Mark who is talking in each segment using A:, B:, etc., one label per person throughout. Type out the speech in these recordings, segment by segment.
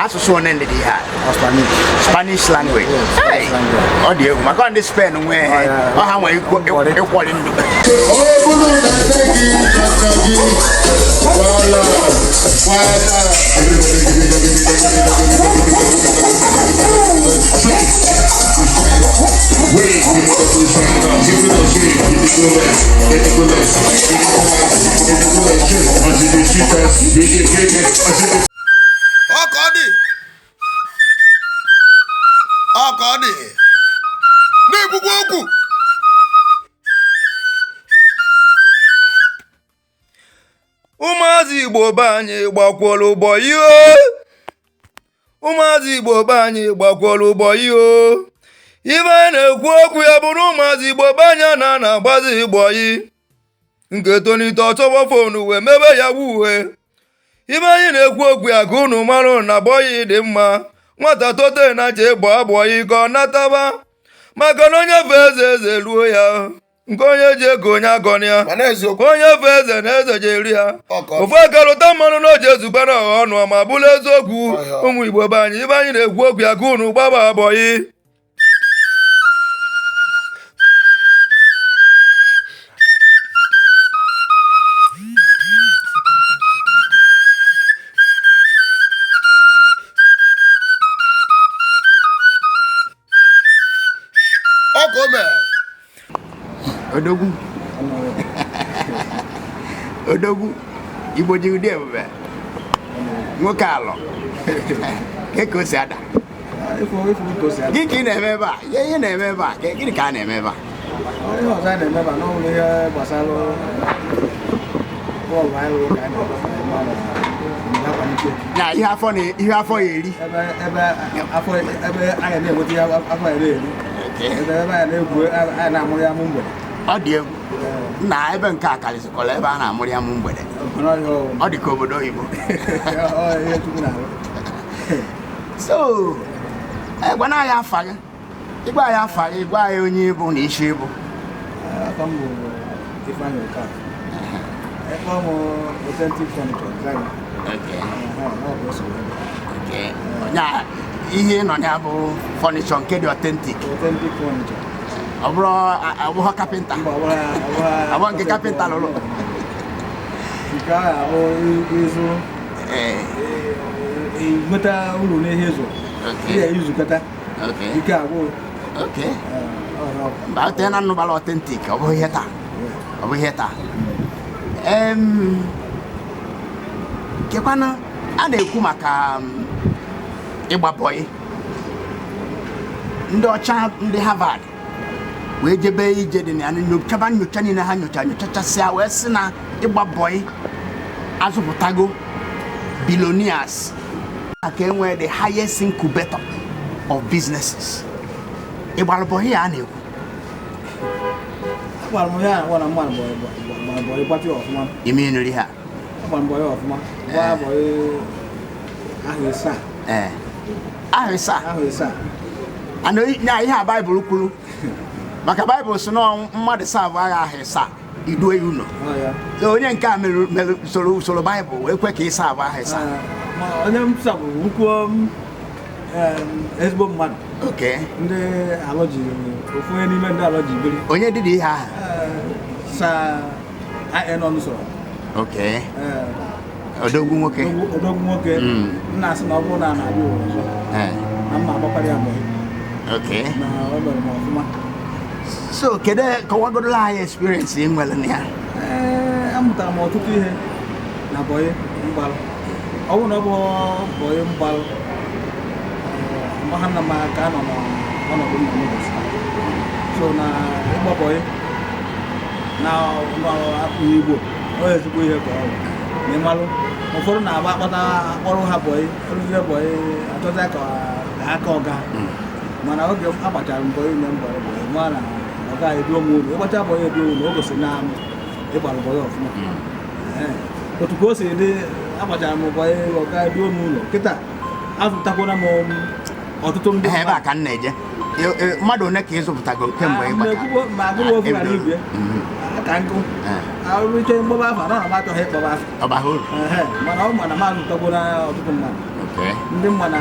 A: Asụsụ one ndị dị ha?
B: Spanish.
A: Spanish language. Hey, ọ dị egwu maka ndị Spain nwee ọha nwere ịkwọrị ndụ.
C: Ọkọdị na-egbugbu okwu ụmụazị Igbo be anyị gbakwọrọ ụgbọ ihe ụmụazị Igbo be anyị gbakwọrọ ụgbọ ihe ibe anyị na-ekwu okwu ya bụrụ ụmụazị Igbo be anyị na-agbazi Igbo yi nke tonite ọchọgbọ fonu wee mebe ya wuhe ibe anyị na-ekwu okwu ya ka unu marụ na bọyị dị mma nwata tote na je bụ abụọ ka ọ nataba maka na onye fe eze ruo ya nke onye ji ego onye agọnị ya onye fe eze na eze je eri ya ofu akarụta mmanụ na oji ezubere ọha ọnụ ma bụrụ eziokwu ụmụ Igbo be anyị ibe anyị na-ekwu okwu ya ka unu gbaba abọyị
A: Odogwu Odogwu Igbo ji ụdị ebube nwoke alọ ka o si ada gị ka ị na-eme ebe a ihe na-eme ebe a gịnị ka a na-eme ebe a
B: Ihe ọzọ a na-eme ebe a n'ọnwụ ihe gbasara bọọlụ anyị lụrụ ka anyị
A: na ihe afọ ya eri
B: ebe anyị na-enweta ihe afọ ya eri ebe anyị na-egwu anyị na-amụrụ ya amụ mgbede
A: ọ dị egwu na ebe nke a karịsịkwara ebe a na-amụrụ ya amụ mgbede ọ dị ka obodo oyibo so gwana anyị afa gị ịgwa anyị afa gị gwa anyị onye ịbụ na isi ịbụ
B: afa m bụ Ifeanyi Okafor ebe ọ bụ Authentic Furniture
A: Ltd ihe nọ ya bụ furniture nke dị authentic ọ bụrụ abụghọ kapịnta abụọ nke kapịnta lụrụ
B: nke ahụ abụ ịzụ nweta uru n'ihe ịzụ ihe izukọta ike agwụ
A: mba ote na nnụbara authentic ọ bụghị ihe taa ọ bụghị ihe taa kekwana a na-ekwu maka Igba Boi ndị ọcha ndị Harvard wee jebe ije dị na nyocha niile ha nyochachasịa wee sị na Igba Boi azụpụtago billionaires ka enwee the highest incubator of businesses. Igba Boi ya na-ekwu ime nri ha ahịsa ana ihe a Baịbụl kwuru maka Baịbụl sị na mmadụ savụ agha ahịsa idue ụlọ onye nke a mere usoro Baịbụl ekwe ka ịsa abụ ahịsa
B: onye m sabụ nkwuo ezigbo mmadụ ndị alọji ofu onye n'ime ndị alọji biri
A: onye dịdị ihe ahụ
B: sa nọ n'usoro
A: Odogwu nwoke
B: nna asị na ọ bụrụ na a na-abịa ọzọ na mma agbakwara ya mgbe na ọ mere m ọfụma.
A: So kedu kọwagorola anyị experience ị nwere na ya?
B: Amụtara m ọtụtụ ihe na Boi mgbalụ. Ọ bụrụ na ọ bụ Boi mgbalụ ha na m aka nọ n'ọnọdụ nna m gosi so na Igba Boi na akpụghị Igbo ọ ezigbo ihe ka ọ bụ n'ịmalụ ụfọdụ na-agba akpata akpọrọ ha Boi orire Boi achọta ka aka ọga mana oge agbachara m Boi ime mgbara Boi nwa na ọga edu m ụlọ ịgbacha Boi edu ụlọ o gosi na ịgbara Boi ọfụma otu ka o si dị agbachara m Boi ọga edu m ụlọ kịta azụtakwara m ọtụtụ ndị
A: ebe a ka m na-eje mmadụ one ka ịzụpụtago kemgbe
B: ma agụrụ ofu na igwe ka nkụ arụche mgbaba afọ na m achọghị ịkpọba afọ
A: mana
B: ọ ma na m azụtakwara ọtụtụ mmadụ ndị mma na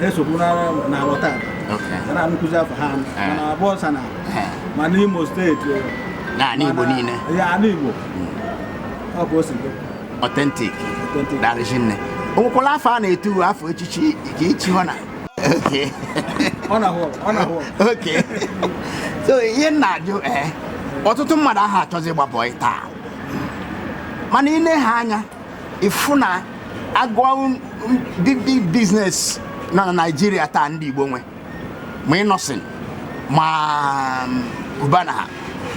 B: esokwu na alọta na nkụzi afọ ha mana abụọ sana ma n'Imo steeti
A: na Igbo niile
B: ya n'Igbo ọ bụ osi
A: Authentic darịshinne onwekwala afọ a na-etu afọ echichi ka ichi hụ na
B: ọ na-ahụ
A: so ihe na-ajụ ọtụtụ mmadụ ahụ achọzi ịgba bọị taa mana ị na-ehe anya ịfụ na agụọ big business nọ na Nigeria taa ndị Igbo nwe ma ịnọsin ma Cubana ha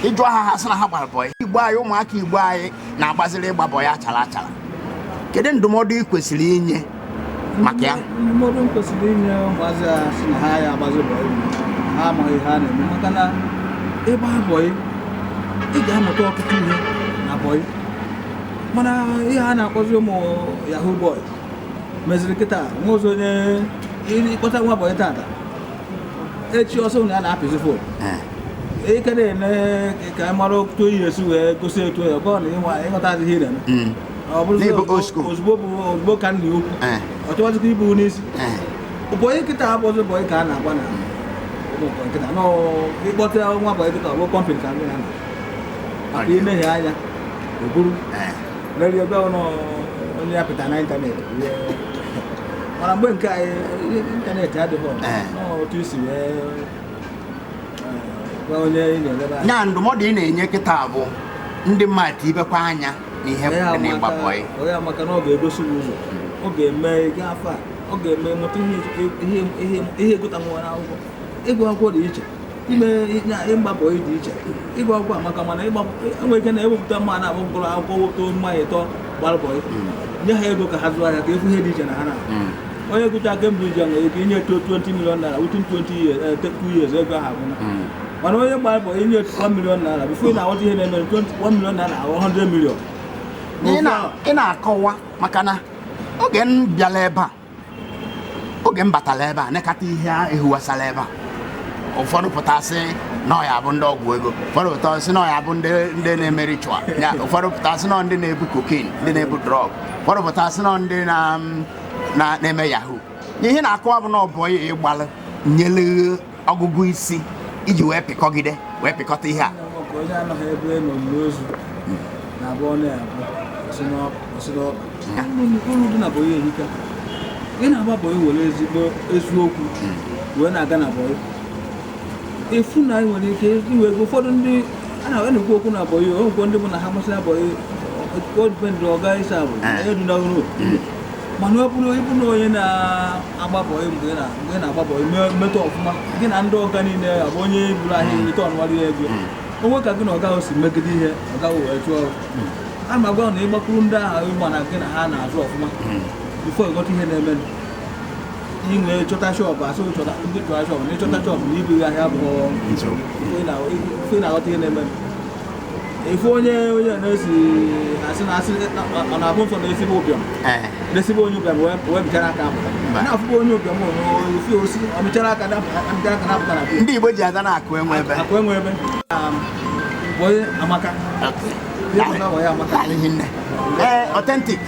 A: ịjụ ha sị na ha gbara bọị Igbo anyị ụmụaka Igbo anyị na-agbaziri ịgba bọị achara achara kedu ndụmọdụ ị kwesịrị inye maka ya?
B: Ndụmọdụ m kwesịrị inye ụmụazị a sị na ha ya agbazi bọị ha amaghị ha na-eme maka na ịgba bọị ị ga-amụta ọtụtụ ihe na bọị mana ihe a na-akpọzi ụmụ yahoo boy meziri kịta nwa ụzọ onye ịkpọta nwa bọị tata echi ọsọ na ya na-apịzi fon ike na-ene ka mara otu oyi esi wee gosi etu ya ọ na ịghọta adịghị ire ọ bụrụ ozugbo ka nna ukwu ọ chọghịzikwa ibu n'isi bọị kịta abụzi bọị ka a na-agba na nkịta ịkpọta nwa bọị kịta ọ bụ kọmpanị ka ya na maka imehie anya oburu n'elu ebe onye ya pụta na ịntanetị mana mgbe nke anyị ịntanetị adịghị otu isi wee gwa onye ị na-eleba anya
A: nya ndụmọdụ ị na-enye kịta bụ ndị mmadụ ibekwa anya n'ihe pụtara n'ịgba bọị
B: ya maka na ọ ga-egosi gị ụzọ ọ ga-eme ego afọ a ọ ga-eme mụta ihe egota nwa n'akwụkwọ ịgụ akwụkwọ dị iche ime ịgba bọị dị iche ịgụ akwụkwọ amaka mana enwere ike na-ewepụta mma na-abụ mkpụrụ akwụkwọ wepụta mmanya ịtọ gbara bọị nye ha ego ka ha zụọ ahịa ka efu ihe dị iche na ha na onye gụcha Cambridge nwere ike inye $20 million within 2 years ego ahụ abụna mana onye gbara bọị inye $1 million bifo ị na-aghọta ihe na-eme $1 million ahụ $100 million
A: ị na-akọwa maka na oge m bịala ebe a oge m batara ebe a nekata ihe ehuwasara ebe a ụfọdụ pụtasị na ọya bụ ndị ọgwụ ego ụfọdụ pụtasị na ọya bụ ndị na-eme ritual ụfọdụ pụtasị na ndị na-ebu cocaine ndị na-ebu drug ụfọdụ pụtasị na ndị na-eme yahoo ihe na-akọwa bụ na ọ bụ ịgbalụ nyere ọgụgụ isi iji wee pịkọgide wee pịkọta ihe a
B: onye anọghị ebe n'olili ozu na-abụ ọnụ ya abụọ uru dị na bọị ehika ị na-agba bọị were ezigbo eziokwu wee na-aga na bọị efu na ị nwere ike iwe ego ụfọdụ ndị a na-ekwu okwu na bọị onwekwe ndị bụ na ha masịrị bọị odipendị ọga isa bụ onye dị n'ọrụ mana ọ bụrụ ịbụ na onye na-agba bọị mgbe ị na-agba bọị metụ ọfụma gị na ndị ọga niile abụ onye buru ahịa ite ọnụwarị ya ego onwe ka gị na ọga si megide ihe ọga wee chụọ a ma gwa na ịgbakwuru ndị agha ịgba na gị na ha na-azụ ọfụma bifo ịghọta ihe na-eme inwe chọta shọpụ asị chọta ndị chọta shọpụ na ịchọta shọpụ na ibu ahịa bụ ife na-aghọta ihe na-eme ife onye na-esi asị na asị ọ na-abụ nsọ na-esibe ụbịam na-esibe onye ụbịam wee bichara aka na-afụkwa onye ụbịam ife osi ọ bichara aka na-apụta na
A: ndị Igbo ji ada na-akụ enwe ebe
B: onye amaka
A: Authentic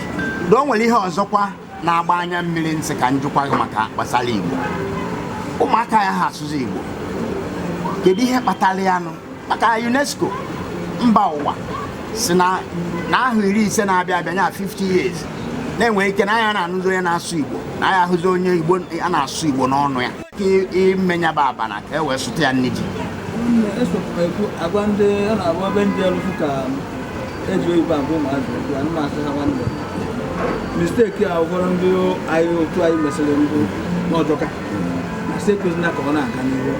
A: o nwere ihe ọzọkwa na-agba anya mmiri nsị ka njụkwa gị maka gbasara Igbo ụmụaka ya ha asụsụ Igbo kedu ihe kpatara ya nụ maka UNESCO mba ụwa si na ahụ 50 na-abịa abịa nya 50 years na-enwe ike na anya na-anụzi onye na-asụ Igbo na anya ahụzi onye Igbo a na-asụ Igbo n'ọnụ ya ka imenyaba abana ka e wee sụta ya nne ji
B: agwa ndị ọ na-abụ ebe ndị ọlụfụ ka eji oyibo abụ ụmụazị anụmasị ha nwanne misteki a ụfọdụ ndị anyị otu anyị mesịrị mbụ n'ọjọka na sekụzina ka ọ na-aga n'ihu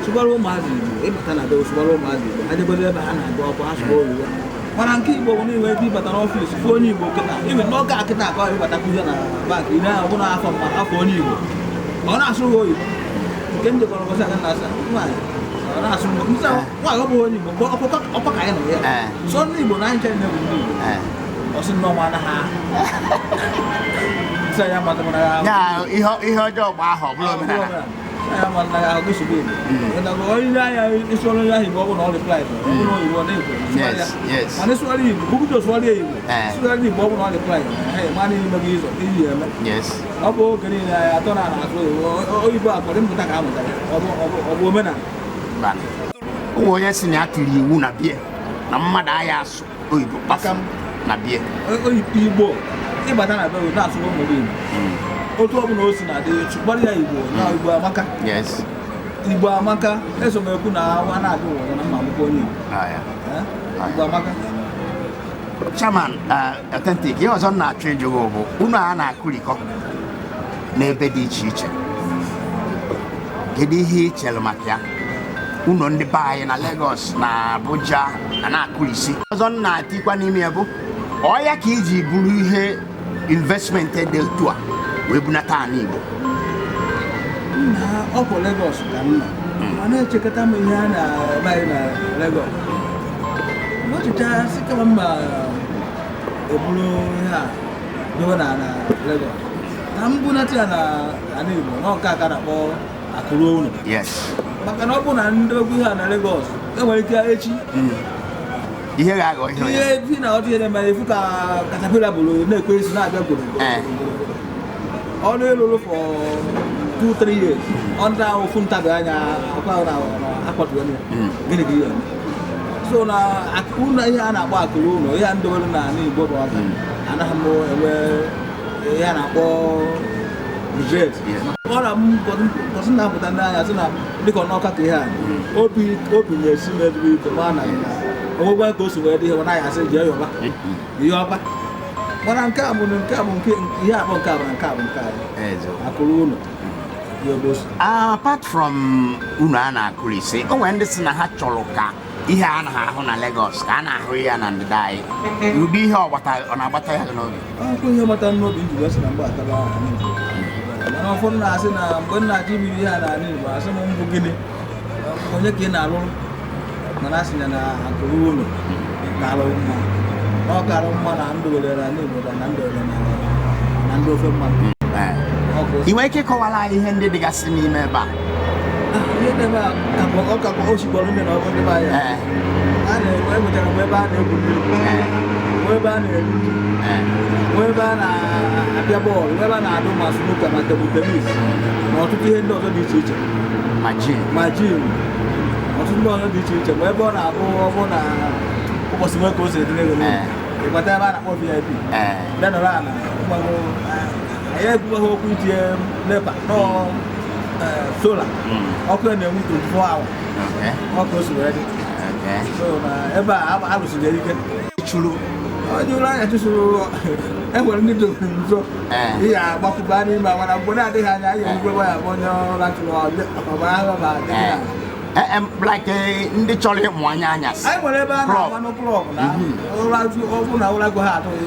B: sụgbara ụmụazị Igbo ịbata na be sụgbara ụmụazị Igbo adịgodo ebe ha na-agụ ọkụ ha sụgba oyibo mana nke Igbo bụ niwe ebe ịbata n'ọfịs fụ onye Igbo kịta ibe n'oge a kịta akọ ịbata kụzie na bank ị na-ahụ na afọ onye Igbo ọ na-asụ ha oyibo nke m jekọrọ ụbọchị aga na-asa nwaanyị na-asụ nwaanyị ọ bụ onye Igbo mgbe ọkwa ka anyị nọ ya so ndị Igbo na anyị chere na-ebu ndị Igbo ọsị nnọọ anaghị
A: ya ihe ọjọọ gba ahụ ọ bụrụ omenala
B: I am like I wish you did. And I'm going it's only I have all the flight.
C: Yes.
B: And it's only who does what you only bubble on the flight. Hey, money in the visa.
C: Yes.
B: I go getting I don't know. You got for them to take out of women.
A: Oh, yes, in actually, you won't appear. No matter I ask, oh, you become not beer.
B: Oh, you bought. If I don't know, that's what we're doing. Otu knows na the Chubali Igbo, now Igbo Amaka.
C: Yes.
B: Igbo Amaka, that's what we're going to do. Igbo Amaka.
A: Chairman, Authentic, you was on that change over. Una ana kuriko. Nebe di chiche. Gedi hi chelomakia. Uno ndi bae na Lagos na Abuja na Akulisi. Was on na tikwa ni miabo. Oya ki iji buru ihe investment del tua. Webunata Igbo.
B: Na opo Lagos ka mma. Mana echekata m ihe a na-eme na Lagos. N'ọchịcha sị ka mma eburu ihe a dobe na Lagos. Na mbunata ya na Igbo n'ọka aka na-akpọ akụrụ ụlọ.
A: Yes.
B: Maka na ọ bụ na ndị ogwu ihe a na Lagos enwere ike echi.
A: Ihe ga-agọ ihe onye.
B: Ihe bi na ọdụ ihe na-eme efu ka katapila bụrụ na-ekwe isi na-abịa gworo. Only look for 2-3 years. On our Funtabanya, so now, I couldn't hear about Kuno, and Dolana, Bobo, and I'm aware Yana or regret. All I'm wasn't up with an eye as an little knock at the hand. Open your similar with the one. Over goes to where when I said, Yoba. When I'm coming, yeah, I'm coming.
A: Apart from Unana Kulise, oh, and this is a Hacholoka, Ihana on a Lagos, Kana, Rian and the die. You be here what I on a battle.
B: I'm going to know into West Number. I'm from Nasina, I'm going to give you a some beginning. When you can alone, Manasin and Akuru. Oh, Caroma, Ando, and Ando from
A: You make a call I handed the gas in member.
B: You never come over Oshibon over the fire. I was work was it? Whatever I want VIP. Then around. I have hope with NEPA, no solar. Okay, then we do 4 hours.
A: Okay.
B: All close ready.
A: Okay.
B: So, ever I was dedicated. Chulu. You like to show everyone to so. Yeah, but body, but when I'm going to I go on your lunch.
A: Like in the Cholet Moyanyas.
B: I will never have 1 o'clock now. All right, you open our like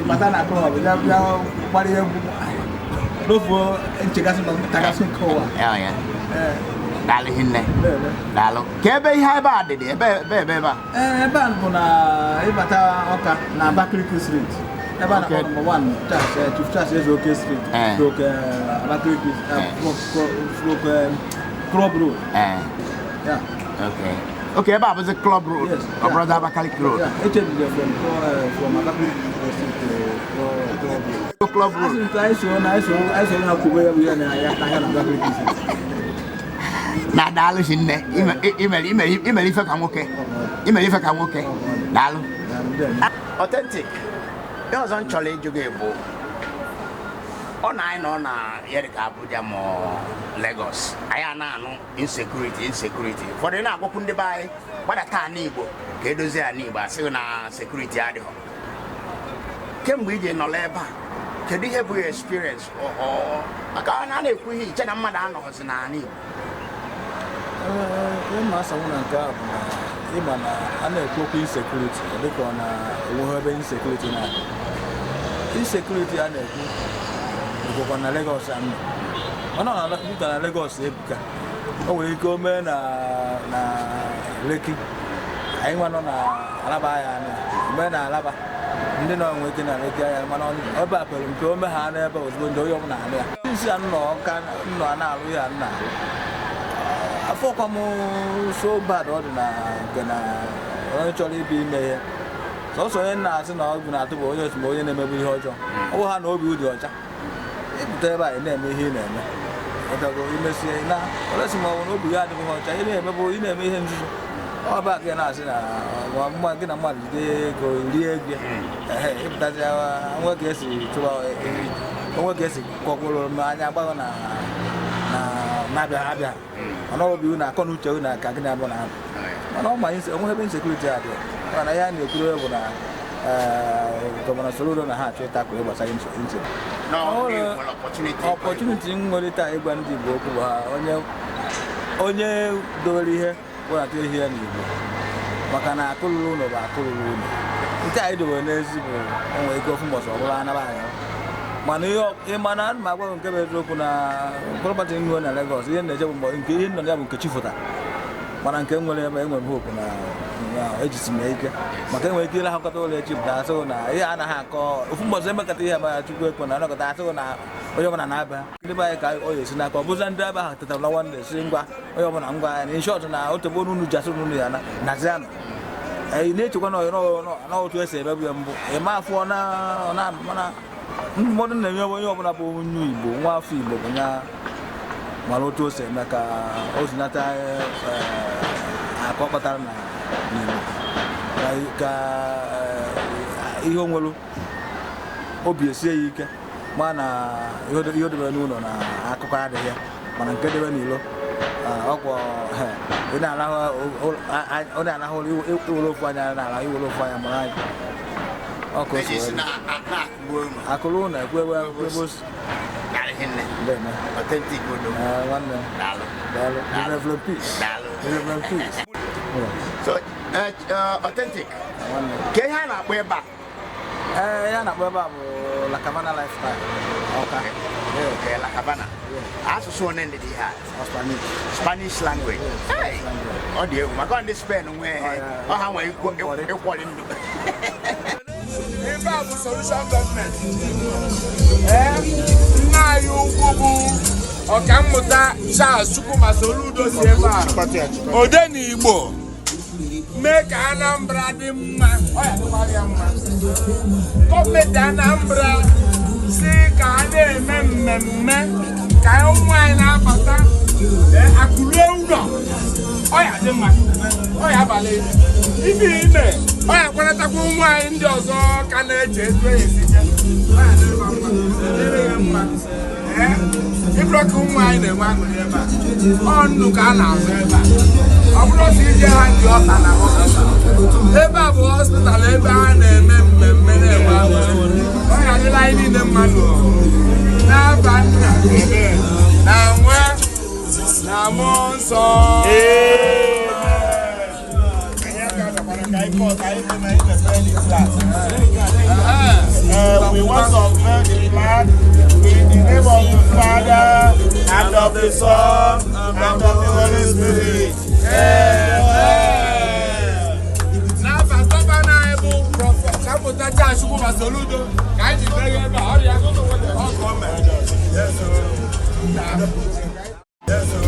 B: Matana Club. What do you look for? And Tagasin Koa.
A: Yeah. Dali Hinne. Dalo. Kebe Hibadi, Beba.
B: Bana, Ibata Awka, Nabakri Street. About number 1, Chief Church is okay street. Look, Club Road. Yeah.
A: Okay, Bob was a club road. Yes. Or Brother Abakalik Road.
B: Yeah, it is from Abakalik to Club Road. I saw how to wear we are
A: na dalu hinne email if I can okay. Email if I can okay. Dalu. Authentic. There was on challenge you gave. On I know na Yerika Abuja mo Lagos. I am now insecurity. For the now go kunde buy what a time Igbo. Kedoze aniba say na security adi ho. Kem we je no leba. Kedi have we experience or aka na na ekwu hi che na mmada no ho na ani.
B: Ma sa wona nka na iba na ana ekwu insecurity. Diko na ewo have insecurity na. Insecurity ana ekwu go na Lagos and ona na Lagos ebuka o we go me na Lekki ai nwa na alaba ya na me na alaba ndị no nwe ke na Lekki ya mana o ba pere nke o me ha na ebe ozugbo ndị oyo na ala ya isi anụ ka nọ na arụ ya na afọkwa m so bad ọ dị na nke na onye chọrọ ibi ime ihe sọsọ onye na-asị na ọgwụ na-atụ bụ onye otu onye na-emebu ihe ọjọọ ọ bụ ha na obi dị ọcha ịpụta ebe a ị na-eme ihe ị na-eme ọbịago imesie na olesi ma ọ bụ na obi ya adịghị ọcha ị na-emebu ị na-eme ihe nzuzo ọ bụ aka na-asị na gị na mmadụ jide ego rie ego ịpụtazi onwe ka esi chụba onwe ka esi kọkwụrụ anya agbaghọ na-abịa abịa mana obi na akọ na uche na ka gị na-abụ na mana ọma onwe ebe insekuriti adị mana ya na-ekwuru bụ na gọvanọ Soludo na ha achọ ịtakụ gbasara ọpọchuniti nwere taa ịgwa ndị Igbo okwu bụ ha onye dowere ihe wụnata ihe ya n'Igbo maka na akụrụrụ ụlọ bụ akụrụrụ ụlọ nke anyị dobere n'ezi bụ onwe ego ofu mbọsị ọbụla anaba anya mana ịmana ana m agwa nke bụ eziokwu na prọpatị nwe na Lagos ihe na-eje bụ nke ihe nọ ya bụ nke chifụta mana nke nwere ebe enwere hope na ejisi m ike maka enwere ike ile akọta ụlọ echipụta asịghị na ihe anaghị akọ ofu mbọsị emekọta ihe ma Chukwu ekwe na anọkọta asịghị na onye ọbụla na-abịa ndị be anyị ka ọ ya esi n'aka ọ bụzi ndị ebe ahụ tetara na nwanne si ngwa onye ọbụla ngwa ya na inshọt na otogbo unu ji asị unu ya nazianụ ị na-echekwa na otu esi emebu ya mbụ ịma afọ mana ụfọdụ na-enye onye ọbụla bụ onye Igbo nwa afọ Igbo bụ ya mara otu o si eme ka o zinata akọ kpatara n'Igbo ka ihe o nwere obi esie ya ike ma na ihe debere n'ụlọ na akụkọ adịghị ya mana nke debe n'ilo ọkwọ onye anahụ iwere ofu anya n'ala iwere ofu anya mara anyị ọkụ akụrụ na ekwe osi
A: Authentic
B: nwanne Reverend Peace.
A: So Authentic ka ihe a na-akpọ ebe a
B: ya na-akpọ ebe a bụ LACAVERNA LIFESTYLE Awka.
A: Okay, LACAVERNA. Asụsụ one ndị dị ha Spanish language. Ọ dị egwu maka ndị Spain nwe ọ ha nwere ịkwọrị ndụ. Ebe a bụ solution government. Nna anyị ugwu bụ ọkammụta Charles Chukwuma Soludo si ebe a ode n'Igbo mee ka Anambra dị mma ọ ya dịkwara ya mma. Gọọmenti Anambra si ka a na-eme mmemme ka ụmụ anyị na-abata akụrụ ụlọ ọ ya dị mma ọ ya abalị ibe ime ọ ya kwanatakwa ụmụ anyị ndị ọzọ ka na-eche etu ya esije ọ ya dịrị mma ịbụrụ ka ụmụ anyị na-enwe aṅụrị ebe a ọ ndụ ka a na-azụ ebe a ọ bụrụ otu ije ha ndị ọka na ebe a bụ hospital ebe a na-eme mmemme na-enwe aṅụrị ọ ya adịla anyị niile mmadụ n'aba nna na nwa na mmụọ nsọ. We want to unveil the flag in the name of the Father and of the Son and of the Holy Spirit. Now, Pastor Bana able prophet, Kamuta Charles Chukwuma Soludo, can you bring him out? You are going to want to all come. Yes, sir. Yes, sir.